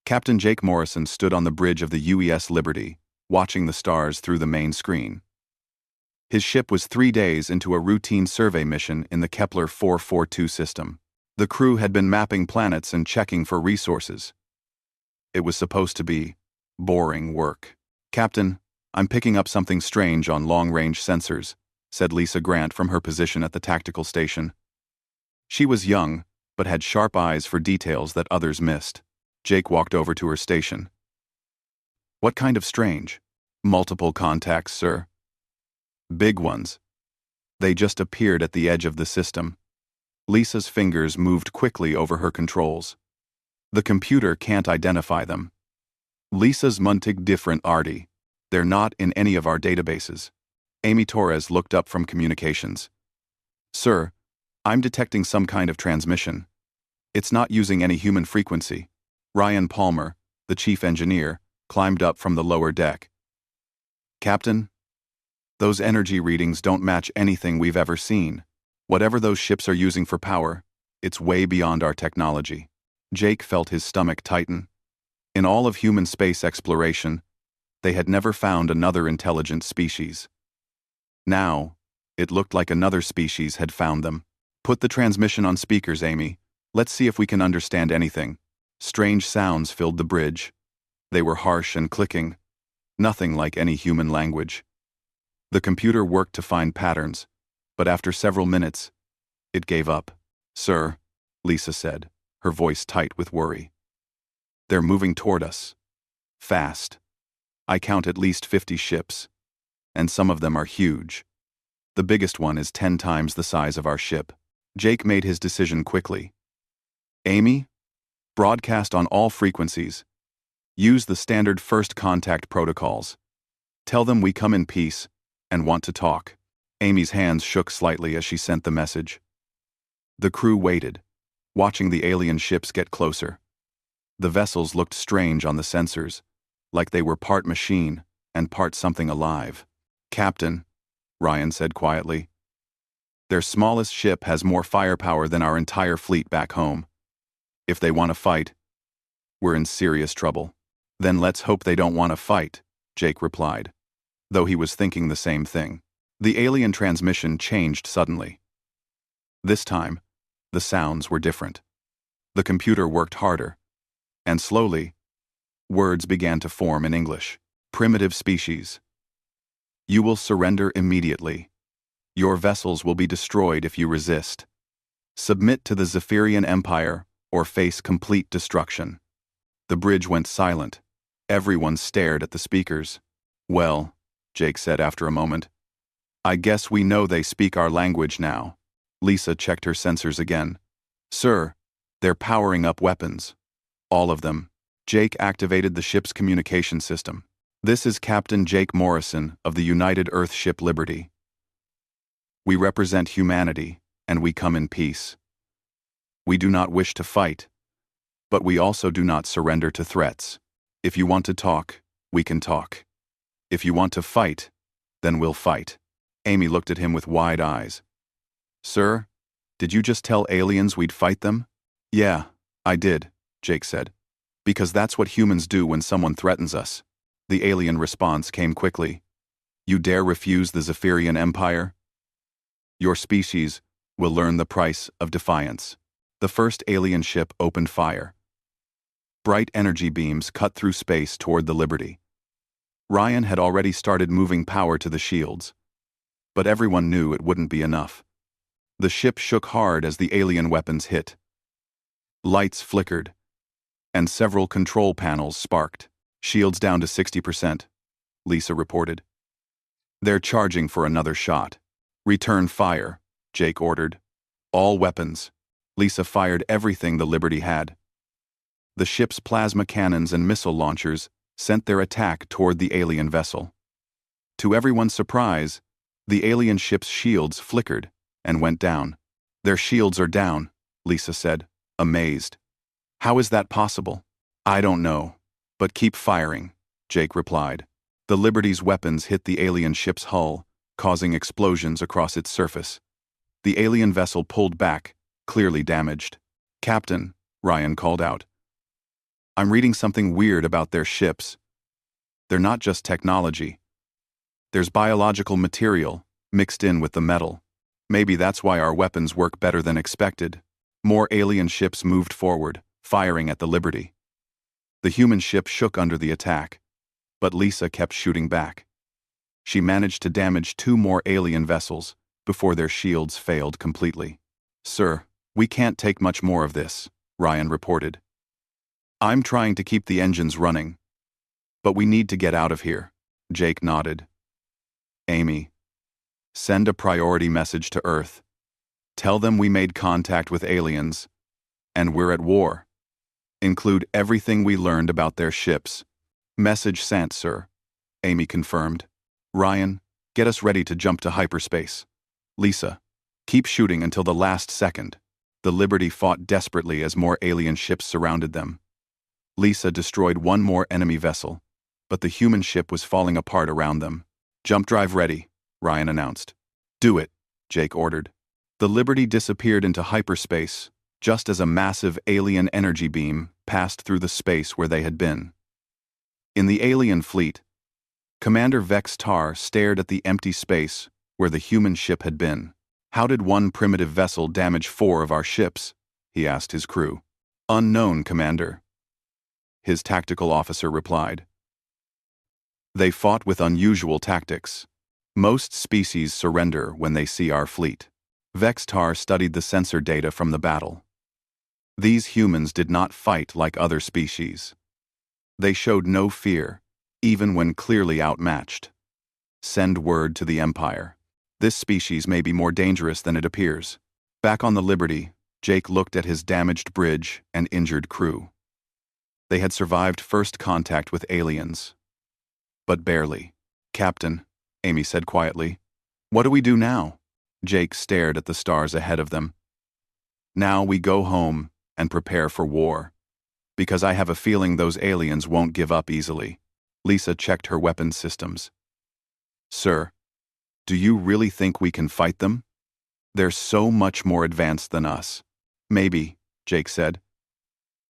Captain Jake Morrison stood on the bridge of the UES Liberty, watching the stars through the main screen. His ship was 3 days into a routine survey mission in the Kepler 442 system. The crew had been mapping planets and checking for resources. It was supposed to be boring work. "Captain, I'm picking up something strange on long-range sensors," said Lisa Grant from her position at the tactical station. She was young, but had sharp eyes for details that others missed. Jake walked over to her station. "What kind of strange?" "Multiple contacts, sir." "Big ones." They just appeared at the edge of the system. Lisa's fingers moved quickly over her controls. "The computer can't identify them." "Lisa's muntig different arty. They're not in any of our databases." Amy Torres looked up from communications. "Sir, I'm detecting some kind of transmission. It's not using any human frequency." Ryan Palmer, the chief engineer, climbed up from the lower deck. "Captain, those energy readings don't match anything we've ever seen. Whatever those ships are using for power, it's way beyond our technology." Jake felt his stomach tighten. In all of human space exploration, they had never found another intelligent species. Now, it looked like another species had found them. "Put the transmission on speakers, Amy. Let's see if we can understand anything." Strange sounds filled the bridge. They were harsh and clicking, nothing like any human language. The computer worked to find patterns, but after several minutes, it gave up. "Sir," Lisa said, her voice tight with worry. "They're moving toward us. Fast. I count at least 50 ships, and some of them are huge. The biggest one is 10 times the size of our ship." Jake made his decision quickly. "Amy, broadcast on all frequencies. Use the standard first contact protocols. Tell them we come in peace and want to talk." Amy's hands shook slightly as she sent the message. The crew waited, watching the alien ships get closer. The vessels looked strange on the sensors, like they were part machine and part something alive. "Captain," Ryan said quietly, "their smallest ship has more firepower than our entire fleet back home. If they want to fight, we're in serious trouble." "Then let's hope they don't want to fight," Jake replied, though he was thinking the same thing. The alien transmission changed suddenly. This time, the sounds were different. The computer worked harder, and slowly, words began to form in English. "Primitive species. You will surrender immediately. Your vessels will be destroyed if you resist. Submit to the Zephyrian Empire or face complete destruction." The bridge went silent. Everyone stared at the speakers. "Well," Jake said after a moment, "I guess we know they speak our language now." Lisa checked her sensors again. "Sir, they're powering up weapons. All of them." Jake activated the ship's communication system. "This is Captain Jake Morrison of the United Earthship Liberty. We represent humanity, and we come in peace. We do not wish to fight, but we also do not surrender to threats. If you want to talk, we can talk. If you want to fight, then we'll fight." Amy looked at him with wide eyes. "Sir, did you just tell aliens we'd fight them?" "Yeah, I did," Jake said. "Because that's what humans do when someone threatens us." The alien response came quickly. "You dare refuse the Zephyrian Empire? Your species will learn the price of defiance." The first alien ship opened fire. Bright energy beams cut through space toward the Liberty. Ryan had already started moving power to the shields, but everyone knew it wouldn't be enough. The ship shook hard as the alien weapons hit. Lights flickered, and several control panels sparked. "Shields down to 60%, Lisa reported. "They're charging for another shot." "Return fire," Jake ordered. "All weapons." Lisa fired everything the Liberty had. The ship's plasma cannons and missile launchers sent their attack toward the alien vessel. To everyone's surprise, the alien ship's shields flickered and went down. "Their shields are down," Lisa said, amazed. "How is that possible?" "I don't know, but keep firing," Jake replied. The Liberty's weapons hit the alien ship's hull, causing explosions across its surface. The alien vessel pulled back, clearly damaged. "Captain," Ryan called out. I'm reading something weird about their ships. They're not just technology. There's biological material mixed in with the metal. Maybe that's why our weapons work better than expected. More alien ships moved forward, firing at the Liberty. The human ship shook under the attack, but Lisa kept shooting back. She managed to damage 2 more alien vessels before their shields failed completely. "Sir, we can't take much more of this," Ryan reported. "I'm trying to keep the engines running. But we need to get out of here," Jake nodded. "Amy, send a priority message to Earth. Tell them we made contact with aliens, and we're at war. Include everything we learned about their ships." "Message sent, sir," Amy confirmed. "Ryan, get us ready to jump to hyperspace. Lisa, keep shooting until the last second." The Liberty fought desperately as more alien ships surrounded them. Lisa destroyed 1 more enemy vessel, but the human ship was falling apart around them. "Jump drive ready," Ryan announced. "Do it," Jake ordered. The Liberty disappeared into hyperspace just as a massive alien energy beam passed through the space where they had been. In the alien fleet, Commander Vex Tar stared at the empty space where the human ship had been. "How did one primitive vessel damage 4 of our ships?" he asked his crew. "Unknown, Commander," his tactical officer replied. "They fought with unusual tactics. Most species surrender when they see our fleet." Vex Tar studied the sensor data from the battle. These humans did not fight like other species. They showed no fear, even when clearly outmatched. "Send word to the Empire. This species may be more dangerous than it appears." Back on the Liberty, Jake looked at his damaged bridge and injured crew. They had survived first contact with aliens. But barely. "Captain," Amy said quietly, "what do we do now?" Jake stared at the stars ahead of them. "Now we go home and prepare for war. Because I have a feeling those aliens won't give up easily." Lisa checked her weapons systems. "Sir, do you really think we can fight them? They're so much more advanced than us." "Maybe," Jake said.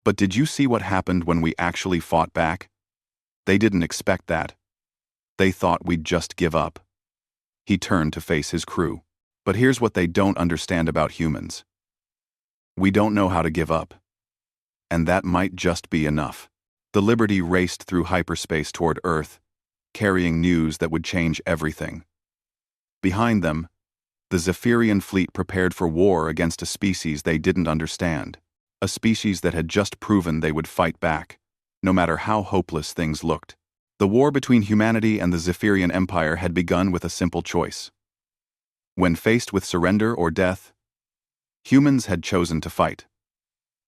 "But did you see what happened when we actually fought back? They didn't expect that. They thought we'd just give up." He turned to face his crew. "But here's what they don't understand about humans. We don't know how to give up. And that might just be enough." The Liberty raced through hyperspace toward Earth, carrying news that would change everything. Behind them, the Zephyrian fleet prepared for war against a species they didn't understand, a species that had just proven they would fight back, no matter how hopeless things looked. The war between humanity and the Zephyrian Empire had begun with a simple choice. When faced with surrender or death, humans had chosen to fight.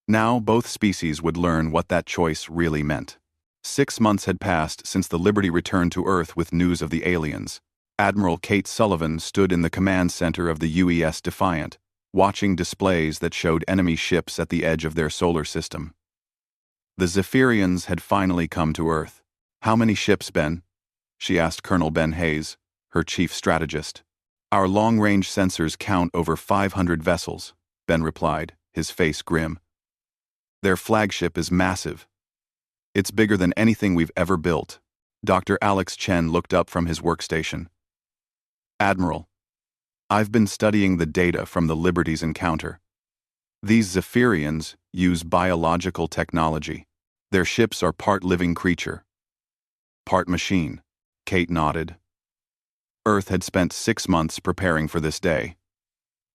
Now both species would learn what that choice really meant. 6 months had passed since the Liberty returned to Earth with news of the aliens. Admiral Kate Sullivan stood in the command center of the UES Defiant, watching displays that showed enemy ships at the edge of their solar system. The Zephyrians had finally come to Earth. "How many ships, Ben?" she asked Colonel Ben Hayes, her chief strategist. "Our long-range sensors count over 500 vessels," Ben replied, his face grim. "Their flagship is massive. It's bigger than anything we've ever built." Dr. Alex Chen looked up from his workstation. "Admiral, I've been studying the data from the Liberty's encounter. These Zephyrians use biological technology. Their ships are part living creature, part machine." Kate nodded. Earth had spent 6 months preparing for this day.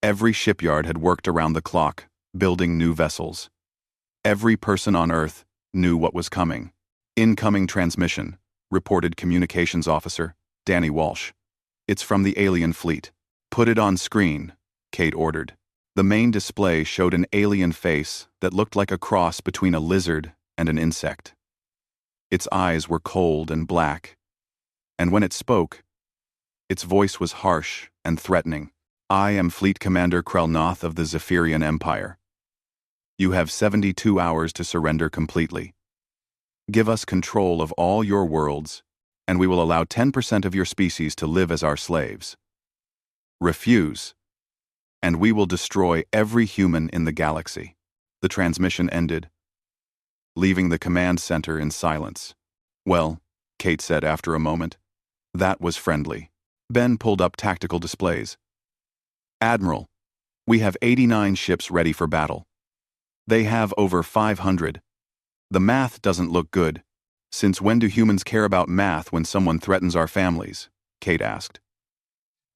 Every shipyard had worked around the clock, building new vessels. Every person on Earth knew what was coming. "Incoming transmission," reported Communications Officer Danny Walsh. "It's from the alien fleet." "Put it on screen," Kate ordered. The main display showed an alien face that looked like a cross between a lizard and an insect. Its eyes were cold and black, and when it spoke, its voice was harsh and threatening. "I am Fleet Commander Krelnoth of the Zephyrian Empire. You have 72 hours to surrender completely. Give us control of all your worlds, and we will allow 10% of your species to live as our slaves. Refuse, and we will destroy every human in the galaxy." The transmission ended. leaving the command center in silence. "Well," Kate said after a moment, "that was friendly." Ben pulled up tactical displays. "Admiral, we have 89 ships ready for battle. They have over 500. The math doesn't look good. Since when do humans care about math when someone threatens our families?" Kate asked.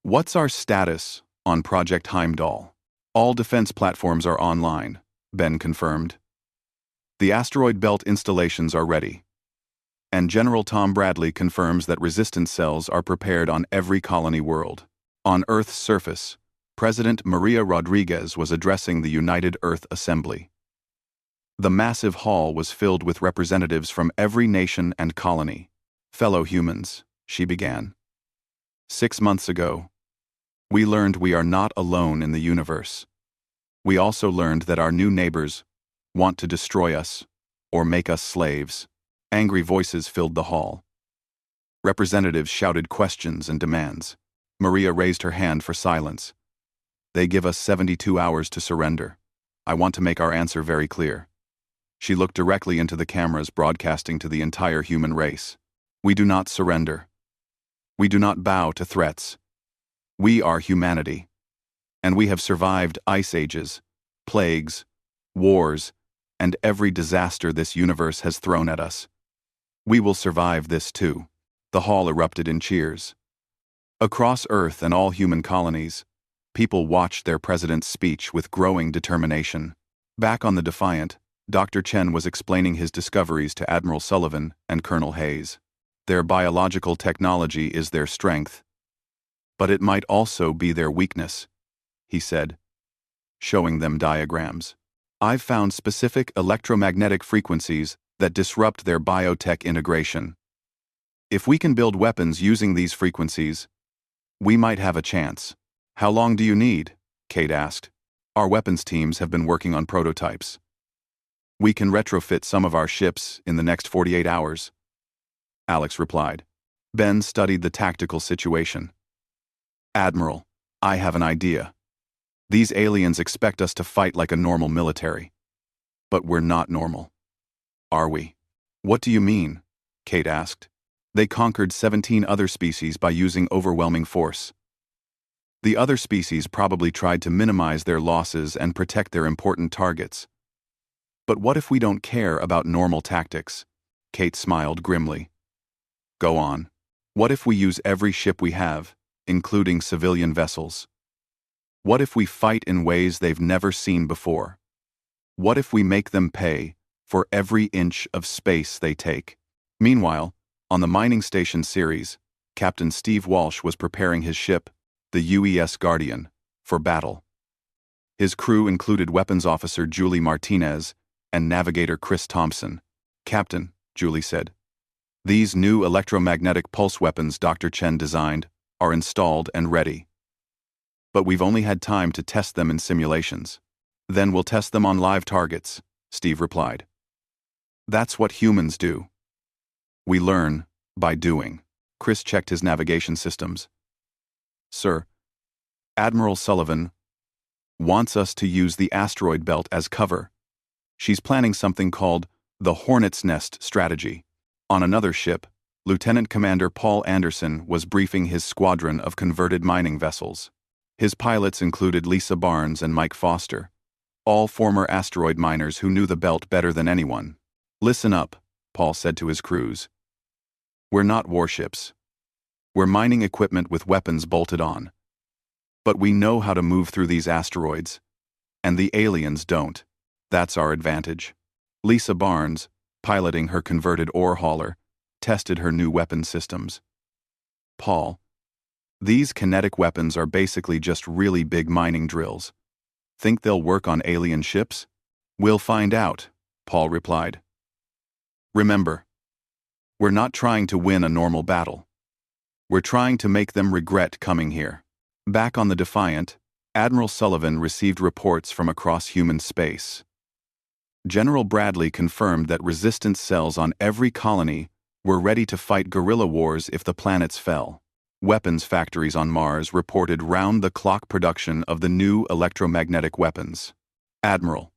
"What's our status on Project Heimdall?" "All defense platforms are online," Ben confirmed. "The asteroid belt installations are ready. And General Tom Bradley confirms that resistance cells are prepared on every colony world." On Earth's surface, President Maria Rodriguez was addressing the United Earth Assembly. The massive hall was filled with representatives from every nation and colony. "Fellow humans," she began. "6 months ago, we learned we are not alone in the universe. We also learned that our new neighbors want to destroy us or make us slaves." Angry voices filled the hall. Representatives shouted questions and demands. Maria raised her hand for silence. "They give us 72 hours to surrender. I want to make our answer very clear." She looked directly into the cameras broadcasting to the entire human race. "We do not surrender. We do not bow to threats. We are humanity. And we have survived ice ages, plagues, wars, and every disaster this universe has thrown at us. We will survive this too." The hall erupted in cheers. Across Earth and all human colonies, people watched their president's speech with growing determination. Back on the Defiant, Dr. Chen was explaining his discoveries to Admiral Sullivan and Colonel Hayes. "Their biological technology is their strength, but it might also be their weakness," he said, showing them diagrams. "I've found specific electromagnetic frequencies that disrupt their biotech integration. If we can build weapons using these frequencies, we might have a chance." "How long do you need?" Kate asked. "Our weapons teams have been working on prototypes. We can retrofit some of our ships in the next 48 hours. Alex replied. Ben studied the tactical situation. "Admiral, I have an idea. These aliens expect us to fight like a normal military. But we're not normal. Are we?" "What do you mean?" Kate asked. "They conquered 17 other species by using overwhelming force. The other species probably tried to minimize their losses and protect their important targets. But what if we don't care about normal tactics?" Kate smiled grimly. "Go on. What if we use every ship we have, including civilian vessels? What if we fight in ways they've never seen before? What if we make them pay for every inch of space they take?" Meanwhile, on the mining station Ceres, Captain Steve Walsh was preparing his ship, the UES Guardian, for battle. His crew included weapons officer Julie Martinez and navigator Chris Thompson. "Captain," Julie said, "these new electromagnetic pulse weapons Dr. Chen designed are installed and ready. But we've only had time to test them in simulations. Then we'll test them on live targets," Steve replied. "That's what humans do. We learn by doing." Chris checked his navigation systems. "Sir, Admiral Sullivan wants us to use the asteroid belt as cover. She's planning something called the Hornet's Nest strategy." On another ship, Lieutenant Commander Paul Anderson was briefing his squadron of converted mining vessels. His pilots included Lisa Barnes and Mike Foster, all former asteroid miners who knew the belt better than anyone. "Listen up," Paul said to his crews. "We're not warships. We're mining equipment with weapons bolted on. But we know how to move through these asteroids, and the aliens don't. That's our advantage." Lisa Barnes, piloting her converted ore hauler, tested her new weapon systems. "Paul, these kinetic weapons are basically just really big mining drills. Think they'll work on alien ships?" "We'll find out," Paul replied. "Remember, we're not trying to win a normal battle. We're trying to make them regret coming here." Back on the Defiant, Admiral Sullivan received reports from across human space. General Bradley confirmed that resistance cells on every colony were ready to fight guerrilla wars if the planets fell. Weapons factories on Mars reported round-the-clock production of the new electromagnetic weapons. "Admiral,"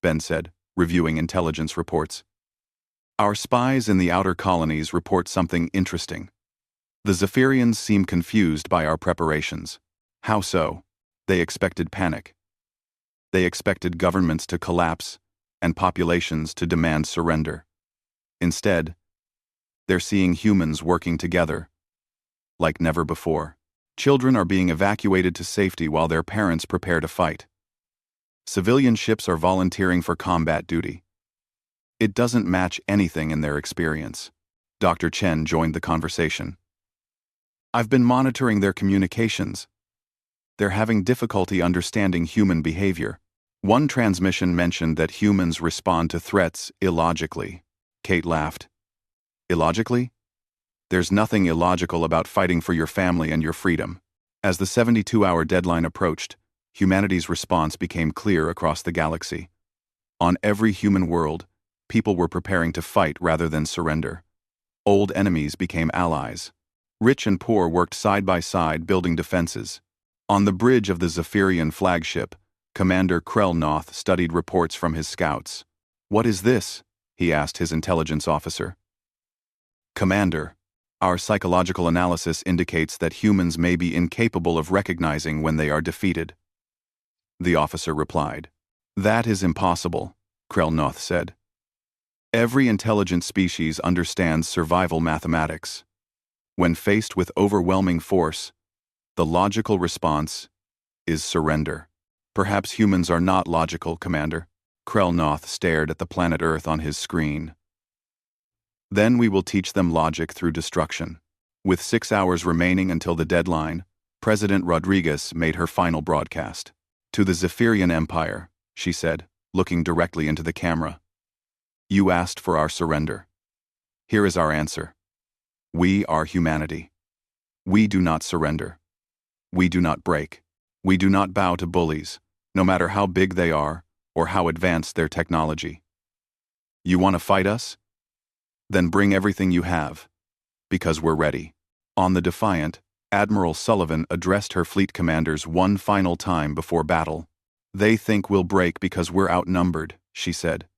Ben said, reviewing intelligence reports, Our spies in the outer colonies report something interesting. The Zephyrians seem confused by our preparations. How so? They expected panic. They expected governments to collapse and populations to demand surrender. Instead, they're seeing humans working together like never before. Children are being evacuated to safety while their parents prepare to fight. Civilian ships are volunteering for combat duty. It doesn't match anything in their experience. Dr. Chen joined the conversation. I've been monitoring their communications. They're having difficulty understanding human behavior. One transmission mentioned that humans respond to threats illogically. Kate laughed. Illogically? There's nothing illogical about fighting for your family and your freedom. As the 72-hour deadline approached, humanity's response became clear across the galaxy. On every human world, people were preparing to fight rather than surrender. Old enemies became allies. Rich and poor worked side by side building defenses. On the bridge of the Zephyrian flagship, Commander Krell Noth studied reports from his scouts. "What is this?" he asked his intelligence officer. "Commander, our psychological analysis indicates that humans may be incapable of recognizing when they are defeated." The officer replied. "That is impossible," Krell Noth said. "Every intelligent species understands survival mathematics. When faced with overwhelming force, the logical response is surrender." "Perhaps humans are not logical, Commander." Krell Noth stared at the planet Earth on his screen. "Then we will teach them logic through destruction." With 6 hours remaining until the deadline, President Rodriguez made her final broadcast. "To the Zephyrian Empire," she said, looking directly into the camera. "You asked for our surrender. Here is our answer. We are humanity. We do not surrender. We do not break. We do not bow to bullies, no matter how big they are or how advanced their technology. You want to fight us? Then bring everything you have, because we're ready." On the Defiant, Admiral Sullivan addressed her fleet commanders one final time before battle. "They think we'll break because we're outnumbered," she said.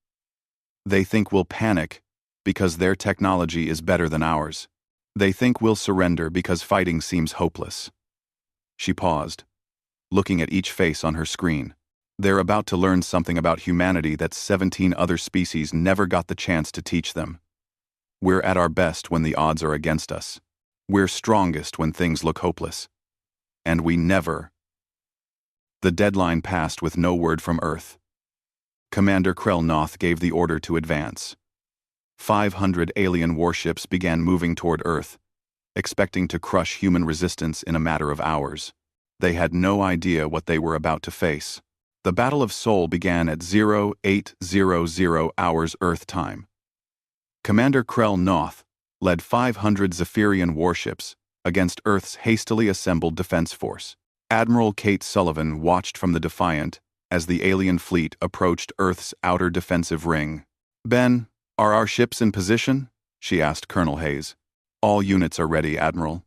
"They think we'll panic because their technology is better than ours. They think we'll surrender because fighting seems hopeless." She paused, looking at each face on her screen. They're about to learn something about humanity that 17 other species never got the chance to teach them. We're at our best when the odds are against us. We're strongest when things look hopeless. And we never. The deadline passed with no word from Earth. Commander Krell Noth gave the order to advance. 500 alien warships began moving toward Earth, expecting to crush human resistance in a matter of hours. They had no idea what they were about to face. The Battle of Seoul began at 0800 hours Earth time. Commander Krell Noth led 500 Zephyrian warships against Earth's hastily assembled defense force. Admiral Kate Sullivan watched from the Defiant as the alien fleet approached Earth's outer defensive ring. "Ben, are our ships in position?" she asked Colonel Hayes. "All units are ready, Admiral.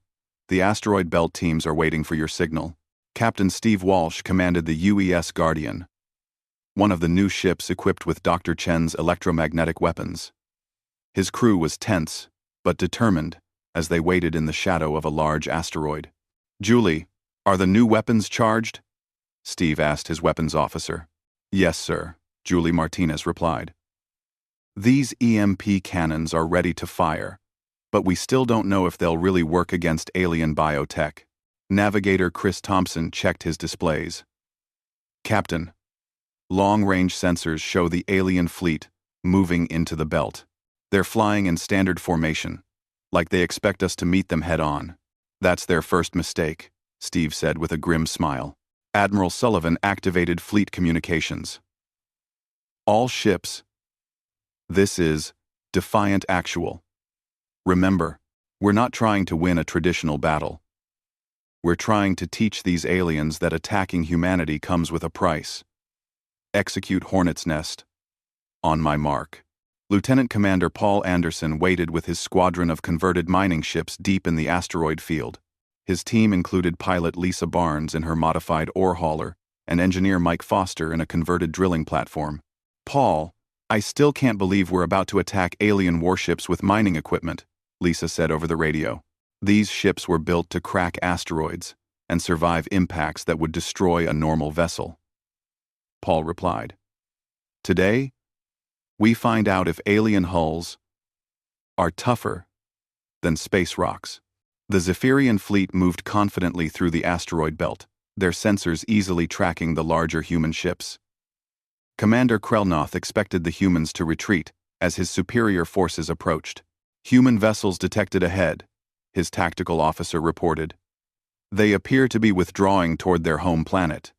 The asteroid belt teams are waiting for your signal." Captain Steve Walsh commanded the UES Guardian, one of the new ships equipped with Dr. Chen's electromagnetic weapons. His crew was tense, but determined, as they waited in the shadow of a large asteroid. "Julie, are the new weapons charged?" Steve asked his weapons officer. "Yes, sir," Julie Martinez replied. "These EMP cannons are ready to fire, but we still don't know if they'll really work against alien biotech." Navigator Chris Thompson checked his displays. "Captain, long-range sensors show the alien fleet moving into the belt. They're flying in standard formation, like they expect us to meet them head-on. That's their first mistake," Steve said with a grim smile. Admiral Sullivan activated fleet communications. "All ships. This is Defiant Actual. Remember, we're not trying to win a traditional battle. We're trying to teach these aliens that attacking humanity comes with a price. Execute Hornet's Nest. On my mark." Lieutenant Commander Paul Anderson waited with his squadron of converted mining ships deep in the asteroid field. His team included pilot Lisa Barnes in her modified ore hauler and engineer Mike Foster in a converted drilling platform. Paul, I still can't believe we're about to attack alien warships with mining equipment, Lisa said over the radio. These ships were built to crack asteroids and survive impacts that would destroy a normal vessel. Paul replied. Today, we find out if alien hulls are tougher than space rocks. The Zephyrian fleet moved confidently through the asteroid belt, their sensors easily tracking the larger human ships. Commander Krelnoth expected the humans to retreat as his superior forces approached. Human vessels detected ahead, his tactical officer reported. They appear to be withdrawing toward their home planet.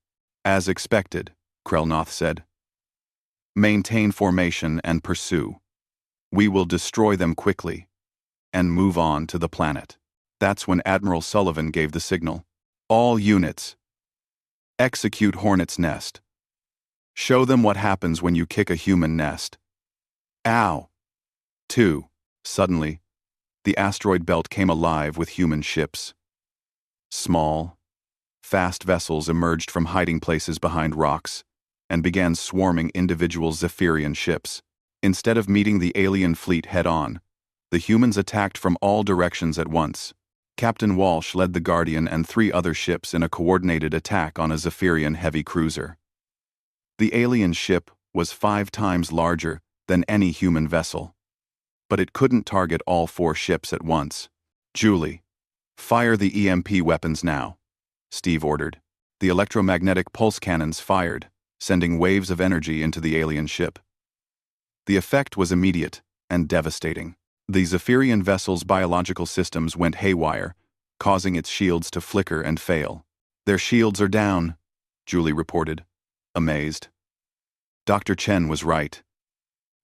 As expected, Krelnoth said. Maintain formation and pursue. We will destroy them quickly and move on to the planet. That's when Admiral Sullivan gave the signal. All units, execute Hornet's Nest. Show them what happens when you kick a human nest. Ow! 2. Suddenly, the asteroid belt came alive with human ships. Small, fast vessels emerged from hiding places behind rocks and began swarming individual Zephyrian ships. Instead of meeting the alien fleet head-on, the humans attacked from all directions at once. Captain Walsh led the Guardian and 3 other ships in a coordinated attack on a Zephyrian heavy cruiser. The alien ship was 5 times larger than any human vessel, but it couldn't target all 4 ships at once. Julie, fire the EMP weapons now, Steve ordered. The electromagnetic pulse cannons fired, sending waves of energy into the alien ship. The effect was immediate and devastating. The Zephyrian vessel's biological systems went haywire, causing its shields to flicker and fail. Their shields are down, Julie reported, amazed. Dr. Chen was right.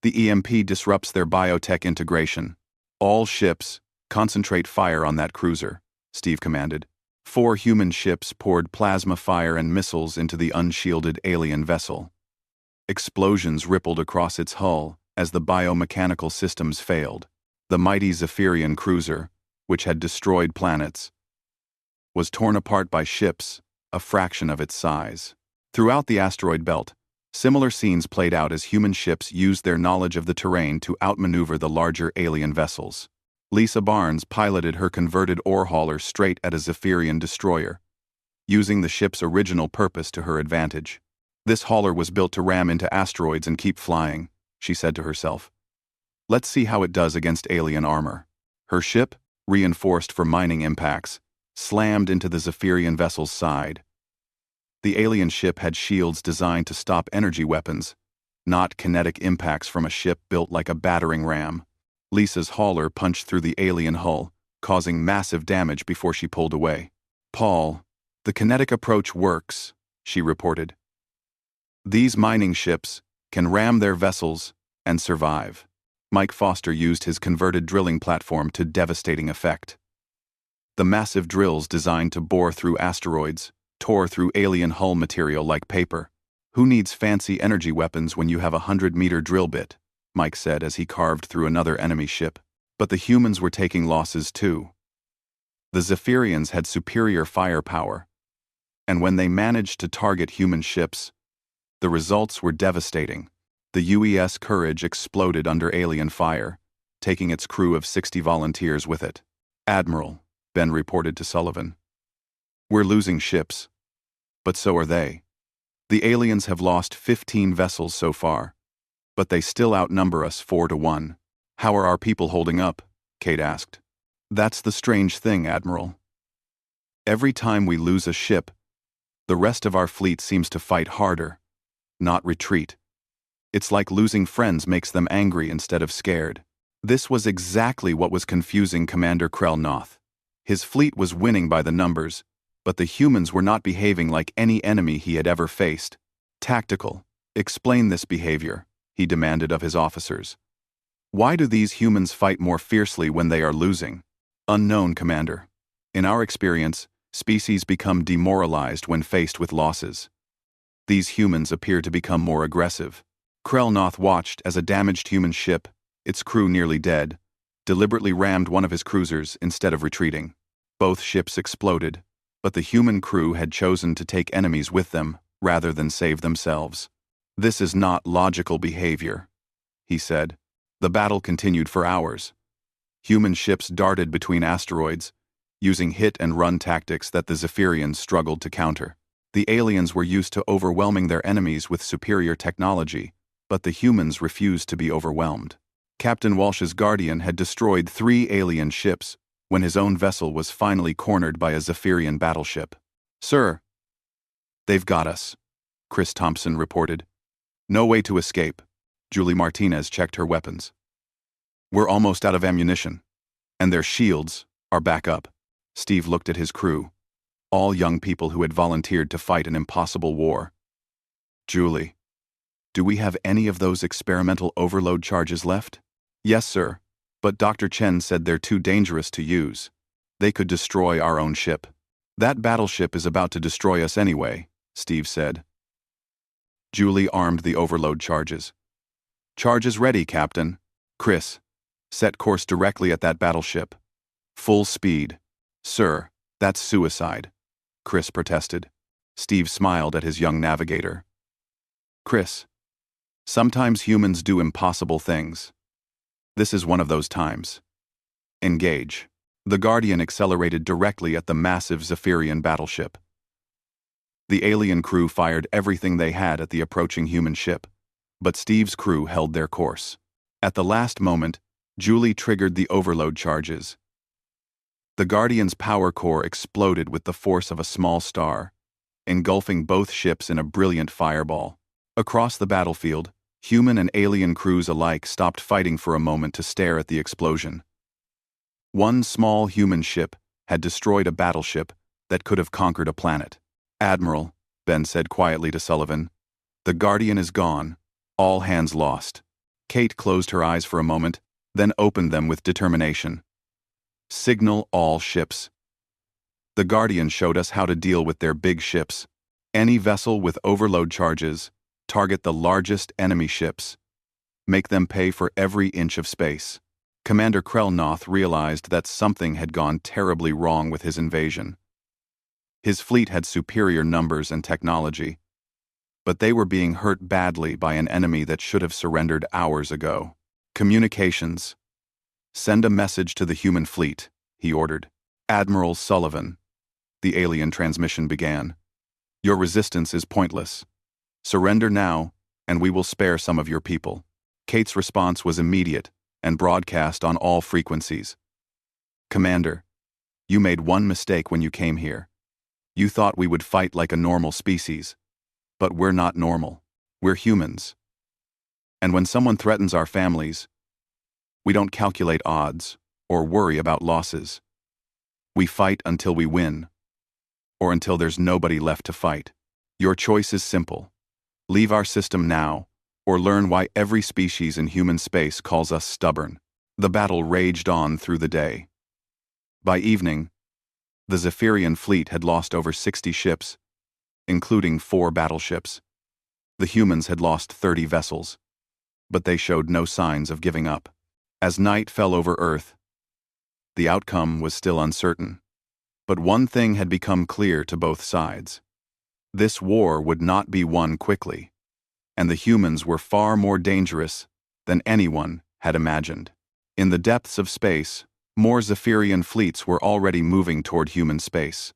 The EMP disrupts their biotech integration. All ships, concentrate fire on that cruiser, Steve commanded. 4 human ships poured plasma fire and missiles into the unshielded alien vessel. Explosions rippled across its hull as the biomechanical systems failed. The mighty Zephyrian cruiser, which had destroyed planets, was torn apart by ships a fraction of its size. Throughout the asteroid belt, similar scenes played out as human ships used their knowledge of the terrain to outmaneuver the larger alien vessels. Lisa Barnes piloted her converted ore hauler straight at a Zephyrian destroyer, using the ship's original purpose to her advantage. This hauler was built to ram into asteroids and keep flying, she said to herself. Let's see how it does against alien armor. Her ship, reinforced for mining impacts, slammed into the Zephyrian vessel's side. The alien ship had shields designed to stop energy weapons, not kinetic impacts from a ship built like a battering ram. Lisa's hauler punched through the alien hull, causing massive damage before she pulled away. Paul, the kinetic approach works, she reported. These mining ships can ram their vessels and survive. Mike Foster used his converted drilling platform to devastating effect. The massive drills designed to bore through asteroids tore through alien hull material like paper. Who needs fancy energy weapons when you have a 100-meter drill bit? Mike said as he carved through another enemy ship. But the humans were taking losses too. The Zephyrians had superior firepower, and when they managed to target human ships, the results were devastating. The UES Courage exploded under alien fire, taking its crew of 60 volunteers with it. Admiral, Ben reported to Sullivan. We're losing ships, but so are they. The aliens have lost 15 vessels so far, but they still outnumber us 4-1. How are our people holding up? Kate asked. That's the strange thing, Admiral. Every time we lose a ship, the rest of our fleet seems to fight harder, not retreat. It's like losing friends makes them angry instead of scared. This was exactly what was confusing Commander Krelnoth. His fleet was winning by the numbers, but the humans were not behaving like any enemy he had ever faced. Tactical. Explain this behavior, he demanded of his officers. Why do these humans fight more fiercely when they are losing? Unknown, Commander. In our experience, species become demoralized when faced with losses. These humans appear to become more aggressive. Krelnoth watched as a damaged human ship, its crew nearly dead, deliberately rammed one of his cruisers instead of retreating. Both ships exploded, but the human crew had chosen to take enemies with them rather than save themselves. This is not logical behavior, he said. The battle continued for hours. Human ships darted between asteroids, using hit-and-run tactics that the Zephyrians struggled to counter. The aliens were used to overwhelming their enemies with superior technology, but the humans refused to be overwhelmed. Captain Walsh's Guardian had destroyed 3 alien ships when his own vessel was finally cornered by a Zephyrian battleship. "Sir, they've got us," Chris Thompson reported. "No way to escape." Julie Martinez checked her weapons. "We're almost out of ammunition, and their shields are back up." Steve looked at his crew, all young people who had volunteered to fight an impossible war. "Julie, do we have any of those experimental overload charges left?" "Yes, sir, but Dr. Chen said they're too dangerous to use. They could destroy our own ship." "That battleship is about to destroy us anyway," Steve said. Julie armed the overload charges. "Charges ready, Captain." "Chris, set course directly at that battleship. Full speed." "Sir, that's suicide," Chris protested. Steve smiled at his young navigator. "Chris, sometimes humans do impossible things. This is one of those times. Engage." The Guardian accelerated directly at the massive Zephyrian battleship. The alien crew fired everything they had at the approaching human ship, but Steve's crew held their course. At the last moment, Julie triggered the overload charges. The Guardian's power core exploded with the force of a small star, engulfing both ships in a brilliant fireball. Across the battlefield, human and alien crews alike stopped fighting for a moment to stare at the explosion. One small human ship had destroyed a battleship that could have conquered a planet. "Admiral," Ben said quietly to Sullivan, "the Guardian is gone. All hands lost." Kate closed her eyes for a moment, then opened them with determination. "Signal all ships." The Guardian showed us how to deal with their big ships. Any vessel with overload charges, target the largest enemy ships. Make them pay for every inch of space. Commander Krelnoth realized that something had gone terribly wrong with his invasion. His fleet had superior numbers and technology, but they were being hurt badly by an enemy that should have surrendered hours ago. "Communications. Send a message to the human fleet," he ordered. "Admiral Sullivan." The alien transmission began. "Your resistance is pointless. Surrender now, and we will spare some of your people." Kate's response was immediate and broadcast on all frequencies. "Commander, you made one mistake when you came here. You thought we would fight like a normal species. But we're not normal. We're humans. And when someone threatens our families, we don't calculate odds or worry about losses. We fight until we win, or until there's nobody left to fight. Your choice is simple. Leave our system now, or learn why every species in human space calls us stubborn." The battle raged on through the day. By evening, the Zephyrian fleet had lost over 60 ships, including 4 battleships. The humans had lost 30 vessels, but they showed no signs of giving up. As night fell over Earth, the outcome was still uncertain. But one thing had become clear to both sides. This war would not be won quickly, and the humans were far more dangerous than anyone had imagined. In the depths of space, more Zephyrian fleets were already moving toward human space.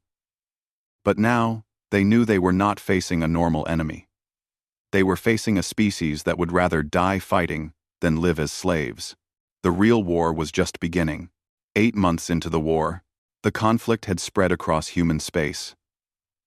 But now, they knew they were not facing a normal enemy. They were facing a species that would rather die fighting than live as slaves. The real war was just beginning. 8 months into the war, the conflict had spread across human space.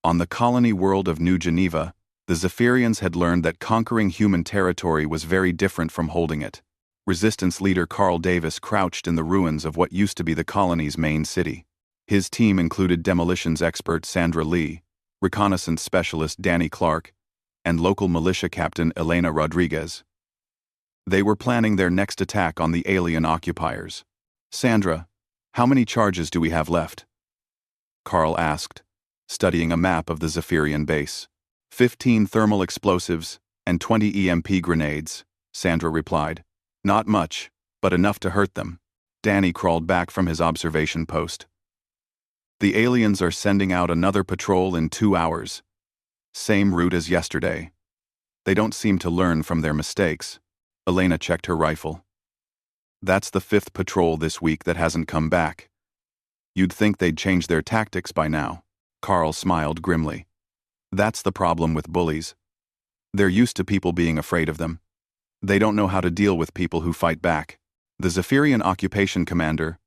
On the colony world of New Geneva, the Zephyrians had learned that conquering human territory was very different from holding it. Resistance leader Carl Davis crouched in the ruins of what used to be the colony's main city. His team included demolitions expert Sandra Lee, reconnaissance specialist Danny Clark, and local militia captain Elena Rodriguez. They were planning their next attack on the alien occupiers. "Sandra, how many charges do we have left?" Carl asked, studying a map of the Zephyrian base. 15 thermal explosives and 20 EMP grenades, Sandra replied. "Not much, but enough to hurt them." Danny crawled back from his observation post. "The aliens are sending out another patrol in 2 hours. Same route as yesterday. They don't seem to learn from their mistakes." Elena checked her rifle. That's the 5th patrol this week that hasn't come back. You'd think they'd change their tactics by now. Carl smiled grimly. That's the problem with bullies. They're used to people being afraid of them. They don't know how to deal with people who fight back. The Zephyrian occupation commander,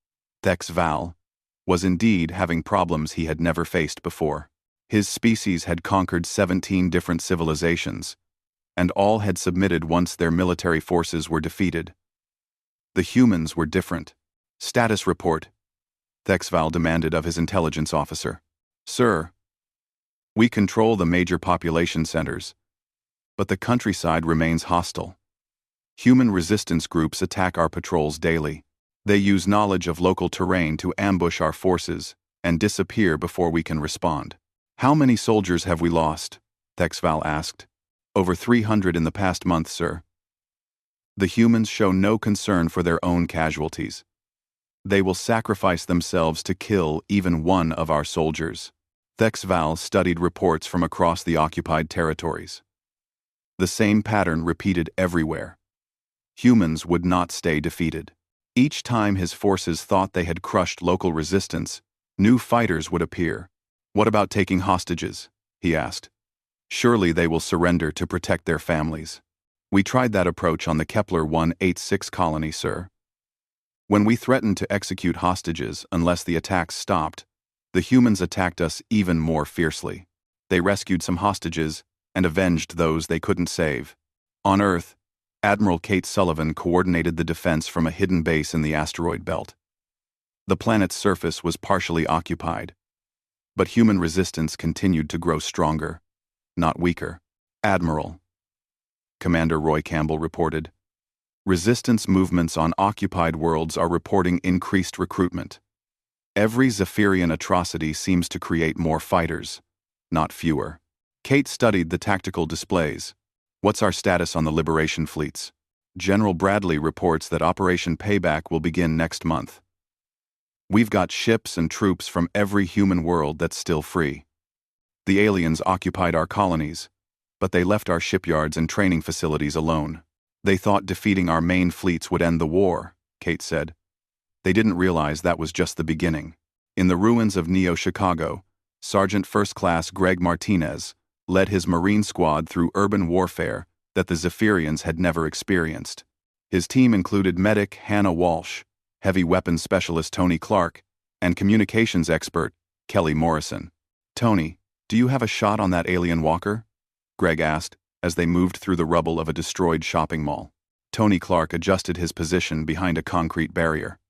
Thex Val, was indeed having problems he had never faced before. His species had conquered 17 different civilizations, and all had submitted once their military forces were defeated. The humans were different. Status report, Thex Val demanded of his intelligence officer. Sir, we control the major population centers, but the countryside remains hostile. Human resistance groups attack our patrols daily. They use knowledge of local terrain to ambush our forces and disappear before we can respond. How many soldiers have we lost? Thex Val asked. Over 300 in the past month, sir. The humans show no concern for their own casualties. They will sacrifice themselves to kill even one of our soldiers. Thex Val studied reports from across the occupied territories. The same pattern repeated everywhere. Humans would not stay defeated. Each time his forces thought they had crushed local resistance, new fighters would appear. What about taking hostages? He asked. Surely they will surrender to protect their families. We tried that approach on the Kepler 186 colony, sir. When we threatened to execute hostages unless the attacks stopped, the humans attacked us even more fiercely. They rescued some hostages and avenged those they couldn't save. On Earth, Admiral Kate Sullivan coordinated the defense from a hidden base in the asteroid belt. The planet's surface was partially occupied, but human resistance continued to grow stronger, not weaker. Admiral, Commander Roy Campbell reported, resistance movements on occupied worlds are reporting increased recruitment. Every Zephyrian atrocity seems to create more fighters, not fewer. Kate studied the tactical displays. What's our status on the liberation fleets? General Bradley reports that Operation Payback will begin next month. We've got ships and troops from every human world that's still free. The aliens occupied our colonies, but they left our shipyards and training facilities alone. They thought defeating our main fleets would end the war, Kate said. They didn't realize that was just the beginning. In the ruins of Neo-Chicago, Sergeant First Class Greg Martinez led his Marine squad through urban warfare that the Zephyrians had never experienced. His team included medic Hannah Walsh, heavy weapons specialist Tony Clark, and communications expert Kelly Morrison. Tony, do you have a shot on that alien walker? Greg asked as they moved through the rubble of a destroyed shopping mall. Tony Clark adjusted his position behind a concrete barrier.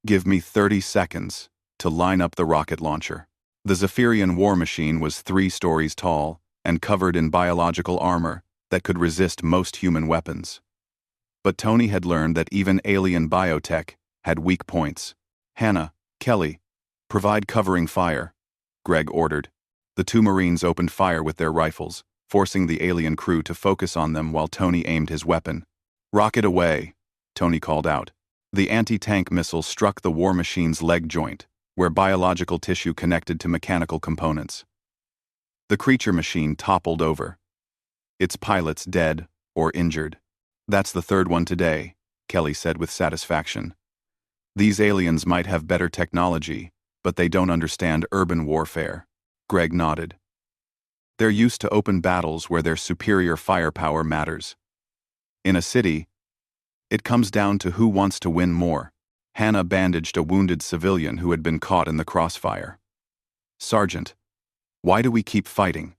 Give me 30 seconds to line up the rocket launcher. The Zephyrian war machine was 3 stories tall and covered in biological armor that could resist most human weapons. But Tony had learned that even alien biotech had weak points. Hannah, Kelly, provide covering fire, Greg ordered. The 2 Marines opened fire with their rifles, forcing the alien crew to focus on them while Tony aimed his weapon. Rocket away, Tony called out. The anti-tank missile struck the war machine's leg joint, where biological tissue connected to mechanical components. The creature machine toppled over, its pilots dead or injured. That's the 3rd one today, Kelly said with satisfaction. These aliens might have better technology, but they don't understand urban warfare. Greg nodded. They're used to open battles where their superior firepower matters. In a city, it comes down to who wants to win more. Hannah bandaged a wounded civilian who had been caught in the crossfire. Sergeant, why do we keep fighting?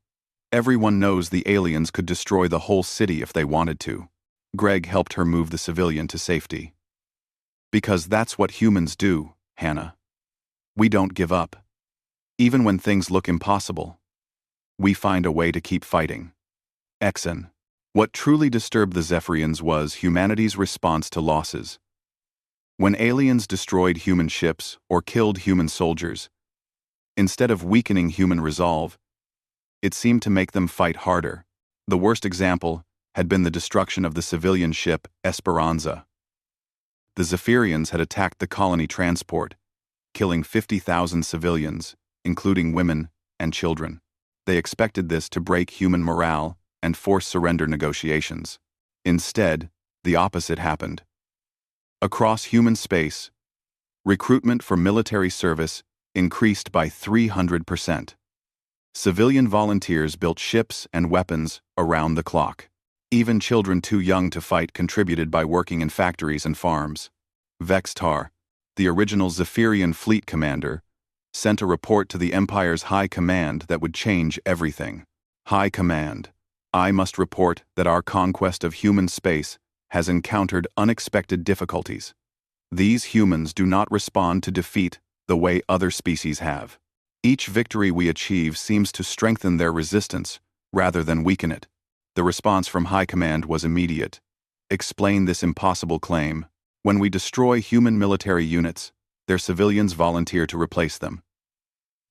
Everyone knows the aliens could destroy the whole city if they wanted to. Greg helped her move the civilian to safety. Because that's what humans do, Hannah. We don't give up. Even when things look impossible, we find a way to keep fighting. Exon. What truly disturbed the Zephyrians was humanity's response to losses. When aliens destroyed human ships or killed human soldiers, instead of weakening human resolve, it seemed to make them fight harder. The worst example had been the destruction of the civilian ship Esperanza. The Zephyrians had attacked the colony transport, killing 50,000 civilians, including women and children. They expected this to break human morale and force surrender negotiations. Instead, the opposite happened. Across human space, recruitment for military service increased by 300%. Civilian volunteers built ships and weapons around the clock. Even children too young to fight contributed by working in factories and farms. Vextar, the original Zephyrian fleet commander, sent a report to the Empire's High Command that would change everything. High Command, I must report that our conquest of human space has encountered unexpected difficulties. These humans do not respond to defeat the way other species have. Each victory we achieve seems to strengthen their resistance rather than weaken it. The response from High Command was immediate. Explain this impossible claim. When we destroy human military units, their civilians volunteer to replace them.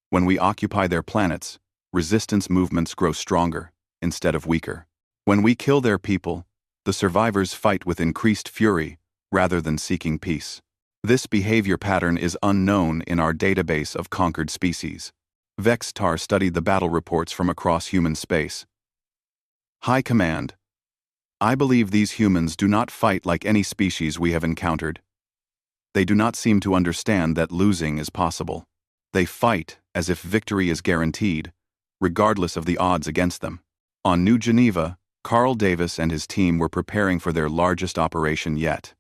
When we occupy their planets, resistance movements grow stronger instead of weaker. When we kill their people, the survivors fight with increased fury rather than seeking peace. This behavior pattern is unknown in our database of conquered species. Vextar studied the battle reports from across human space. High Command, I believe these humans do not fight like any species we have encountered. They do not seem to understand that losing is possible. They fight as if victory is guaranteed, regardless of the odds against them. On New Geneva, Carl Davis and his team were preparing for their largest operation yet.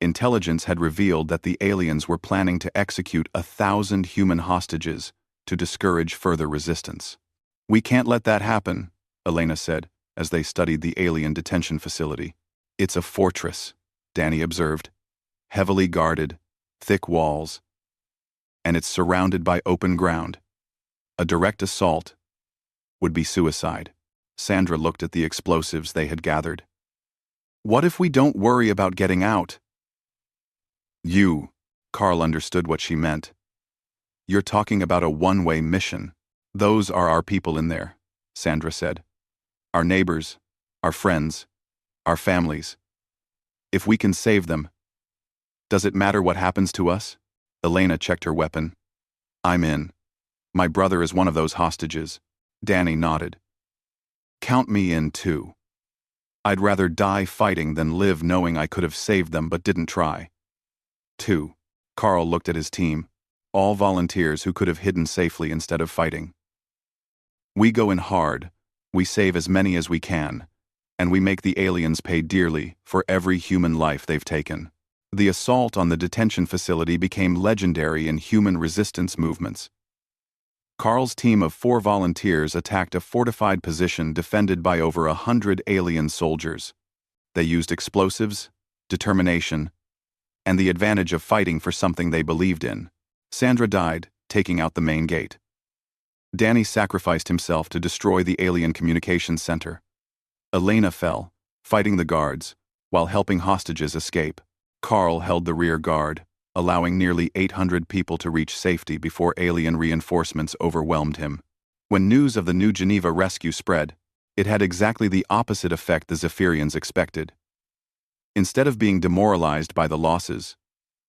Intelligence had revealed that the aliens were planning to execute 1,000 human hostages to discourage further resistance. We can't let that happen, Elena said, as they studied the alien detention facility. It's a fortress, Danny observed. Heavily guarded, thick walls, and it's surrounded by open ground. A direct assault would be suicide. Sandra looked at the explosives they had gathered. What if we don't worry about getting out? Carl understood what she meant. You're talking about a one-way mission. Those are our people in there, Sandra said. Our neighbors, our friends, our families. If we can save them, does it matter what happens to us? Elena checked her weapon. I'm in. My brother is one of those hostages. Danny nodded. Count me in too. I'd rather die fighting than live knowing I could have saved them but didn't try. 2. Carl looked at his team, all volunteers who could have hidden safely instead of fighting. We go in hard, we save as many as we can, and we make the aliens pay dearly for every human life they've taken. The assault on the detention facility became legendary in human resistance movements. Carl's team of 4 volunteers attacked a fortified position defended by over 100 alien soldiers. They used explosives, determination, and the advantage of fighting for something they believed in. Sandra died, taking out the main gate. Danny sacrificed himself to destroy the alien communications center. Elena fell, fighting the guards, while helping hostages escape. Carl held the rear guard, allowing nearly 800 people to reach safety before alien reinforcements overwhelmed him. When news of the New Geneva rescue spread, it had exactly the opposite effect the Zephyrians expected. Instead of being demoralized by the losses,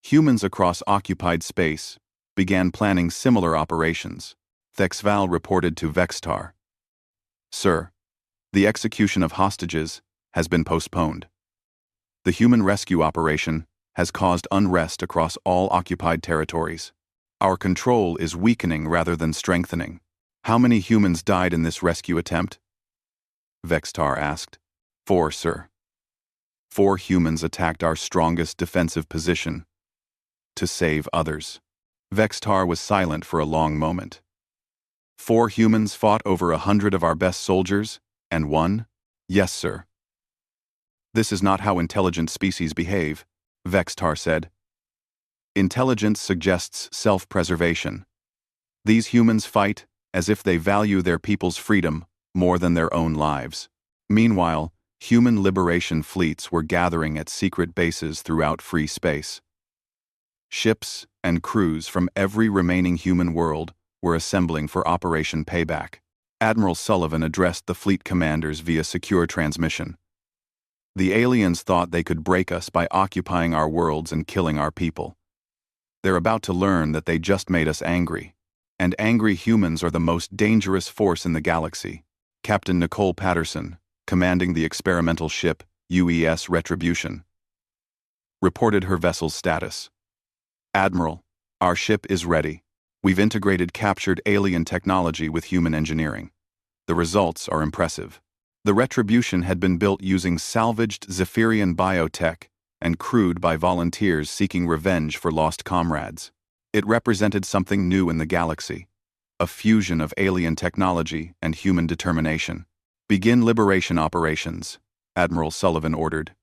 humans across occupied space began planning similar operations. Thexval reported to Vextar. Sir, the execution of hostages has been postponed. The human rescue operation has caused unrest across all occupied territories. Our control is weakening rather than strengthening. How many humans died in this rescue attempt? Vextar asked. 4, sir. 4 humans attacked our strongest defensive position to save others. Vextar was silent for a long moment. 4 humans fought over 100 of our best soldiers, and 1? Yes, sir. This is not how intelligent species behave, Vextar said. Intelligence suggests self-preservation. These humans fight as if they value their people's freedom more than their own lives. Meanwhile, human liberation fleets were gathering at secret bases throughout free space. Ships and crews from every remaining human world were assembling for Operation Payback. Admiral Sullivan addressed the fleet commanders via secure transmission. The aliens thought they could break us by occupying our worlds and killing our people. They're about to learn that they just made us angry. And angry humans are the most dangerous force in the galaxy. Captain Nicole Patterson, commanding the experimental ship, UES Retribution, reported her vessel's status. Admiral, our ship is ready. We've integrated captured alien technology with human engineering. The results are impressive. The Retribution had been built using salvaged Zephyrian biotech and crewed by volunteers seeking revenge for lost comrades. It represented something new in the galaxy, a fusion of alien technology and human determination. Begin liberation operations, Admiral Sullivan ordered.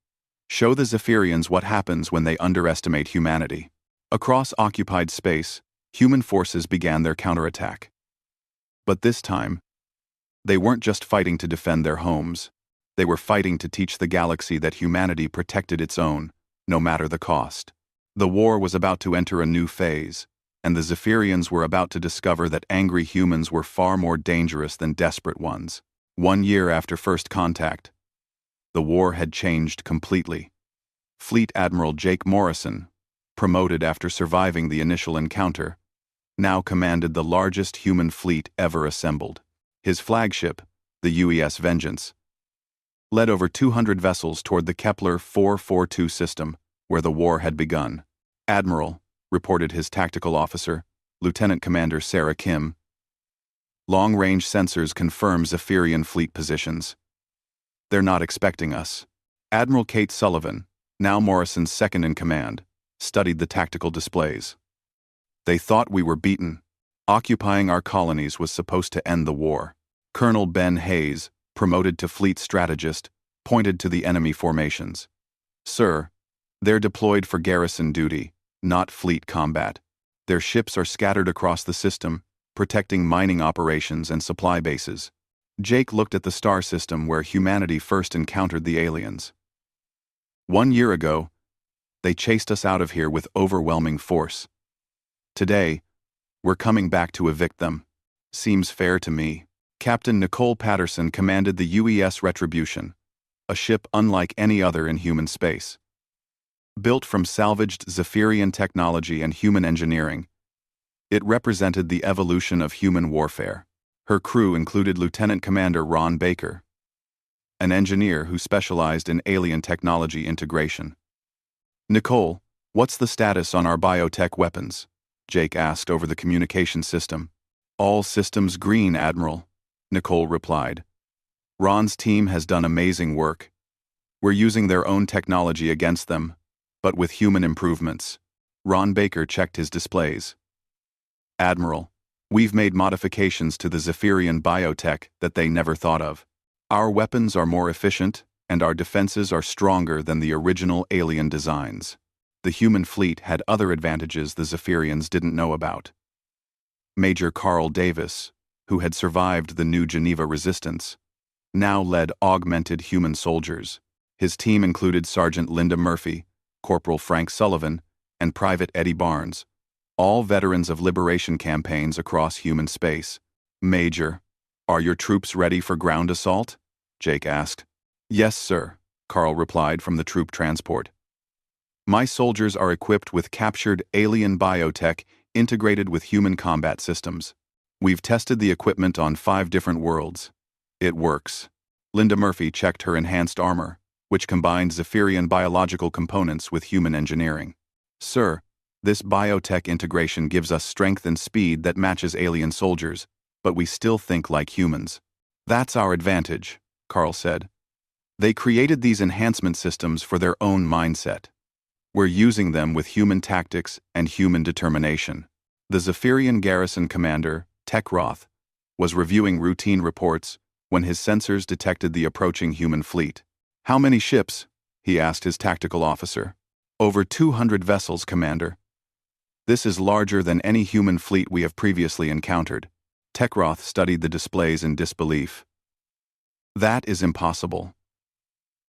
Show the Zephyrians what happens when they underestimate humanity. Across occupied space, human forces began their counterattack. But this time, they weren't just fighting to defend their homes. They were fighting to teach the galaxy that humanity protected its own, no matter the cost. The war was about to enter a new phase, and the Zephyrians were about to discover that angry humans were far more dangerous than desperate ones. 1 year after first contact, the war had changed completely. Fleet Admiral Jake Morrison, promoted after surviving the initial encounter, now commanded the largest human fleet ever assembled. His flagship, the UES Vengeance, led over 200 vessels toward the Kepler 442 system, where the war had begun. Admiral, reported his tactical officer, Lieutenant Commander Sarah Kim. Long-range sensors confirm Zephyrian fleet positions. They're not expecting us. Admiral Kate Sullivan, now Morrison's second-in-command, studied the tactical displays. They thought we were beaten. Occupying our colonies was supposed to end the war. Colonel Ben Hayes, promoted to fleet strategist, pointed to the enemy formations. Sir, they're deployed for garrison duty, not fleet combat. Their ships are scattered across the system, protecting mining operations and supply bases. Jake looked at the star system where humanity first encountered the aliens. 1 year ago, they chased us out of here with overwhelming force. Today, we're coming back to evict them. Seems fair to me. Captain Nicole Patterson commanded the UES Retribution, a ship unlike any other in human space. Built from salvaged Zephyrian technology and human engineering, it represented the evolution of human warfare. Her crew included Lieutenant Commander Ron Baker, an engineer who specialized in alien technology integration. Nicole, what's the status on our biotech weapons? Jake asked over the communication system. All systems green, Admiral, Nicole replied. Ron's team has done amazing work. We're using their own technology against them, but with human improvements. Ron Baker checked his displays. Admiral, we've made modifications to the Zephyrian biotech that they never thought of. Our weapons are more efficient, and our defenses are stronger than the original alien designs. The human fleet had other advantages the Zephyrians didn't know about. Major Carl Davis, who had survived the New Geneva Resistance, now led augmented human soldiers. His team included Sergeant Linda Murphy, Corporal Frank Sullivan, and Private Eddie Barnes, all veterans of liberation campaigns across human space. Major, are your troops ready for ground assault? Jake asked. Yes, sir, Carl replied from the troop transport. My soldiers are equipped with captured alien biotech integrated with human combat systems. We've tested the equipment on 5 different worlds. It works. Linda Murphy checked her enhanced armor, which combined Zephyrian biological components with human engineering. Sir, this biotech integration gives us strength and speed that matches alien soldiers, but we still think like humans. That's our advantage, Carl said. They created these enhancement systems for their own mindset. We're using them with human tactics and human determination. The Zephyrian garrison commander, Tekroth, was reviewing routine reports when his sensors detected the approaching human fleet. How many ships? He asked his tactical officer. Over 200 vessels, Commander. This is larger than any human fleet we have previously encountered. Tekroth studied the displays in disbelief. That is impossible.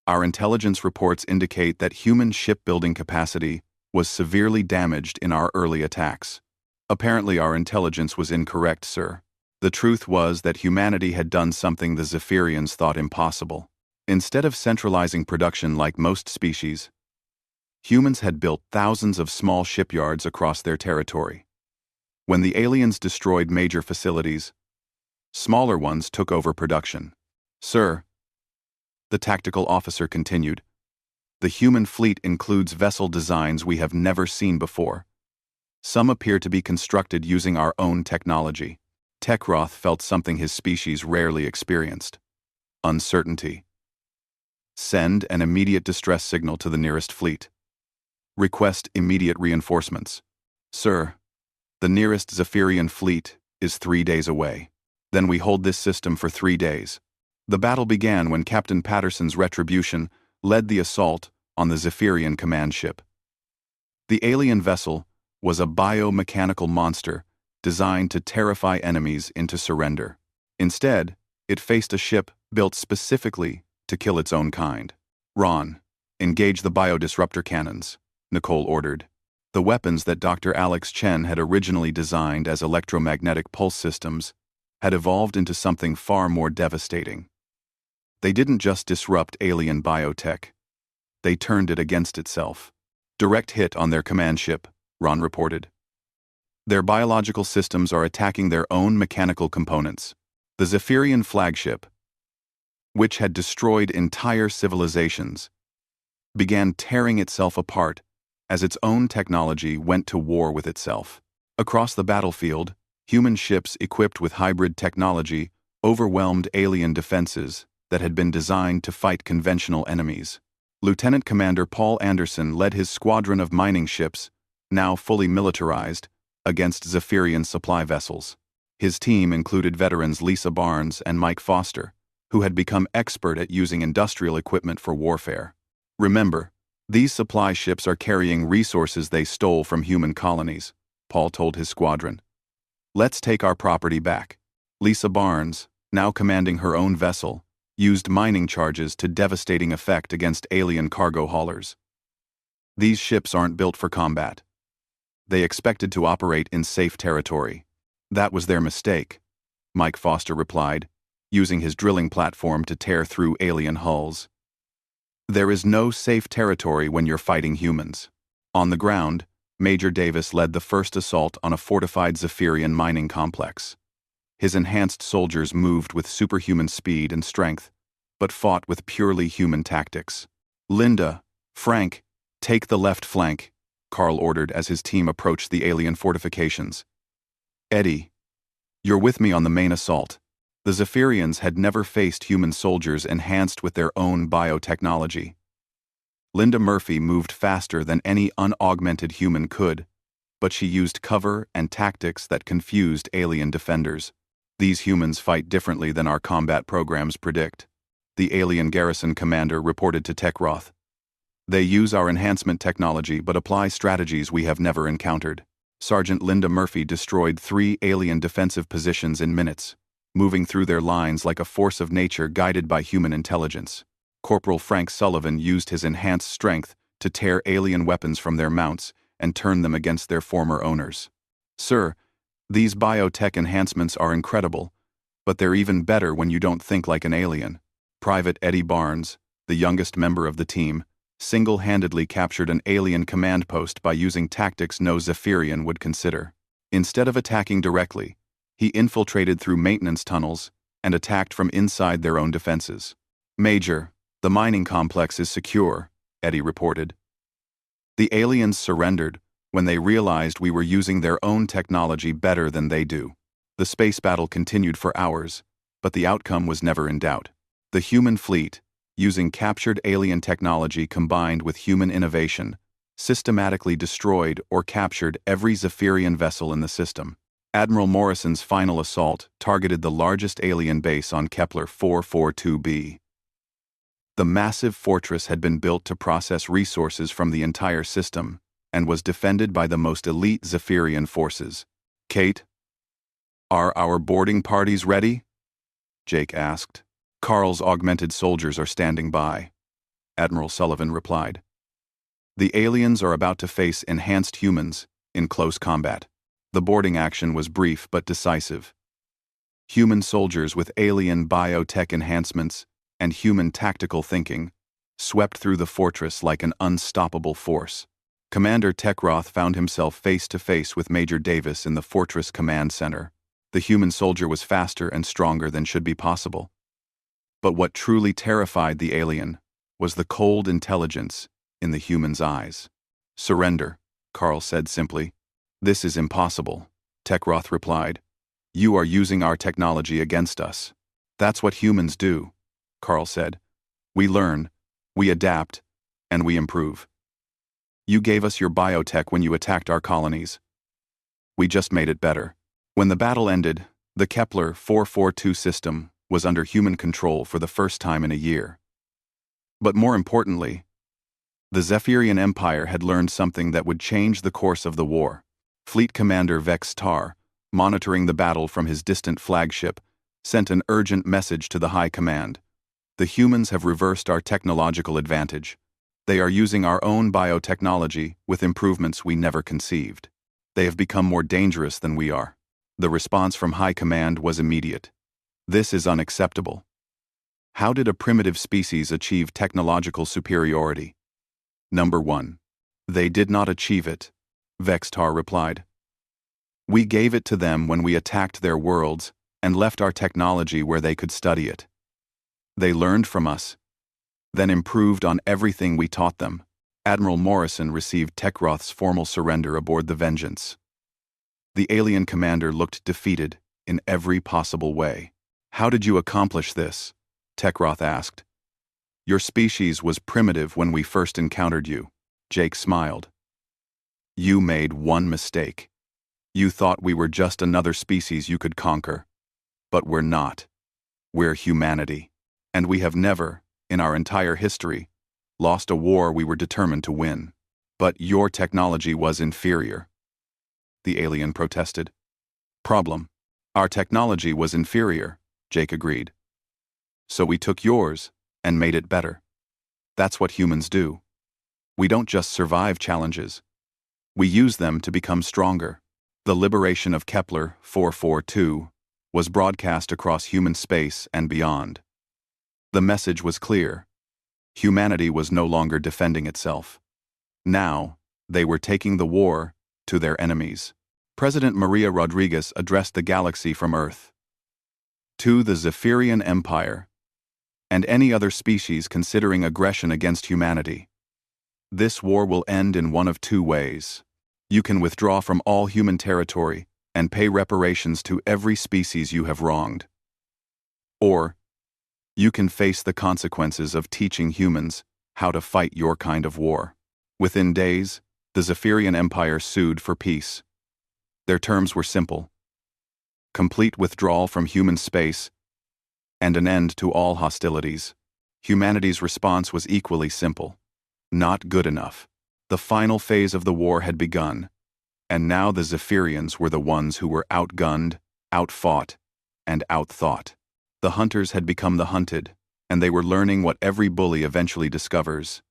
Our intelligence reports indicate that human shipbuilding capacity was severely damaged in our early attacks. Apparently our intelligence was incorrect, sir. The truth was that humanity had done something the Zephyrians thought impossible. Instead of centralizing production like most species, humans had built thousands of small shipyards across their territory. When the aliens destroyed major facilities, smaller ones took over production. Sir, the tactical officer continued. The human fleet includes vessel designs we have never seen before. Some appear to be constructed using our own technology. Tekroth felt something his species rarely experienced: uncertainty. Send an immediate distress signal to the nearest fleet. Request immediate reinforcements. Sir, the nearest Zephyrian fleet is 3 days away. Then we hold this system for 3 days. The battle began when Captain Patterson's Retribution led the assault on the Zephyrian command ship. The alien vessel was a biomechanical monster designed to terrify enemies into surrender. Instead, it faced a ship built specifically to kill its own kind. Ron, engage the biodisruptor cannons, Nicole ordered. The weapons that Dr. Alex Chen had originally designed as electromagnetic pulse systems had evolved into something far more devastating. They didn't just disrupt alien biotech. They turned it against itself. Direct hit on their command ship, Ron reported. Their biological systems are attacking their own mechanical components. The Zephyrian flagship, which had destroyed entire civilizations, began tearing itself apart as its own technology went to war with itself. Across the battlefield, human ships equipped with hybrid technology overwhelmed alien defenses that had been designed to fight conventional enemies. Lieutenant Commander Paul Anderson led his squadron of mining ships, now fully militarized, against Zephyrian supply vessels. His team included veterans Lisa Barnes and Mike Foster, who had become expert at using industrial equipment for warfare. Remember, these supply ships are carrying resources they stole from human colonies, Paul told his squadron. Let's take our property back. Lisa Barnes, now commanding her own vessel, used mining charges to devastating effect against alien cargo haulers. These ships aren't built for combat. They expected to operate in safe territory. That was their mistake, Mike Foster replied, using his drilling platform to tear through alien hulls. There is no safe territory when you're fighting humans. On the ground, Major Davis led the first assault on a fortified Zephyrian mining complex. His enhanced soldiers moved with superhuman speed and strength, but fought with purely human tactics. Linda, Frank, take the left flank, Carl ordered as his team approached the alien fortifications. Eddie, you're with me on the main assault. The Zephyrians had never faced human soldiers enhanced with their own biotechnology. Linda Murphy moved faster than any unaugmented human could, but she used cover and tactics that confused alien defenders. These humans fight differently than our combat programs predict, the alien garrison commander reported to Tekroth. They use our enhancement technology but apply strategies we have never encountered. Sergeant Linda Murphy destroyed 3 alien defensive positions in minutes, moving through their lines like a force of nature guided by human intelligence. Corporal Frank Sullivan used his enhanced strength to tear alien weapons from their mounts and turn them against their former owners. Sir, these biotech enhancements are incredible, but they're even better when you don't think like an alien. Private Eddie Barnes, the youngest member of the team, single-handedly captured an alien command post by using tactics no Zephyrian would consider. Instead of attacking directly, he infiltrated through maintenance tunnels and attacked from inside their own defenses. Major, the mining complex is secure, Eddie reported. The aliens surrendered when they realized we were using their own technology better than they do. The space battle continued for hours, but the outcome was never in doubt. The human fleet, using captured alien technology combined with human innovation, systematically destroyed or captured every Zephyrian vessel in the system. Admiral Morrison's final assault targeted the largest alien base on Kepler 442b. The massive fortress had been built to process resources from the entire system and was defended by the most elite Zephyrian forces. Kate, are our boarding parties ready? Jake asked. Carl's augmented soldiers are standing by, Admiral Sullivan replied. The aliens are about to face enhanced humans in close combat. The boarding action was brief but decisive. Human soldiers with alien biotech enhancements and human tactical thinking swept through the fortress like an unstoppable force. Commander Tekroth found himself face-to-face with Major Davis in the fortress command center. The human soldier was faster and stronger than should be possible. But what truly terrified the alien was the cold intelligence in the human's eyes. "Surrender," Carl said simply. "This is impossible," Tekroth replied. "You are using our technology against us." "That's what humans do," Carl said. "We learn, we adapt, and we improve. You gave us your biotech when you attacked our colonies. We just made it better." When the battle ended, the Kepler 442 system was under human control for the first time in a year. But more importantly, the Zephyrian Empire had learned something that would change the course of the war. Fleet Commander Vex Tar, monitoring the battle from his distant flagship, sent an urgent message to the High Command. "The humans have reversed our technological advantage. They are using our own biotechnology with improvements we never conceived. They have become more dangerous than we are." The response from High Command was immediate. "This is unacceptable. How did a primitive species achieve technological superiority?" Number 1. "They did not achieve it," Vex Tar replied. "We gave it to them when we attacked their worlds and left our technology where they could study it. They learned from us, then improved on everything we taught them." Admiral Morrison received Tekroth's formal surrender aboard the Vengeance. The alien commander looked defeated in every possible way. "How did you accomplish this?" Tekroth asked. "Your species was primitive when we first encountered you," Jake smiled. "You made one mistake. You thought we were just another species you could conquer. But we're not. We're humanity. And we have never, in our entire history, lost a war we were determined to win. But your technology was inferior," the alien protested. "Problem. Our technology was inferior," Jake agreed. "So we took yours and made it better. That's what humans do. We don't just survive challenges. We use them to become stronger." The liberation of Kepler 442 was broadcast across human space and beyond. The message was clear. Humanity was no longer defending itself. Now, they were taking the war to their enemies. President Maria Rodriguez addressed the galaxy from Earth. "To the Zephyrian Empire, and any other species considering aggression against humanity, this war will end in one of two ways. You can withdraw from all human territory and pay reparations to every species you have wronged. Or, you can face the consequences of teaching humans how to fight your kind of war." Within days, the Zephyrian Empire sued for peace. Their terms were simple: complete withdrawal from human space and an end to all hostilities. Humanity's response was equally simple: not good enough. The final phase of the war had begun, and now the Zephyrians were the ones who were outgunned, outfought, and outthought. The hunters had become the hunted, and they were learning what every bully eventually discovers: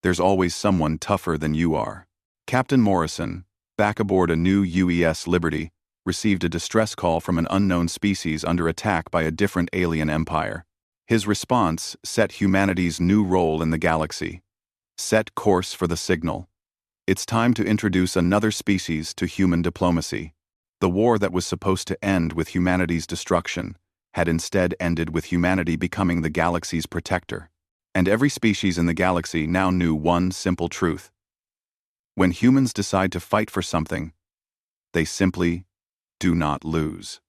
there's always someone tougher than you are. Captain Morrison, back aboard a new UES Liberty, received a distress call from an unknown species under attack by a different alien empire. His response set humanity's new role in the galaxy. Set course for the signal. It's time to introduce another species to human diplomacy. The war that was supposed to end with humanity's destruction had instead ended with humanity becoming the galaxy's protector. And every species in the galaxy now knew one simple truth: when humans decide to fight for something, they simply do not lose.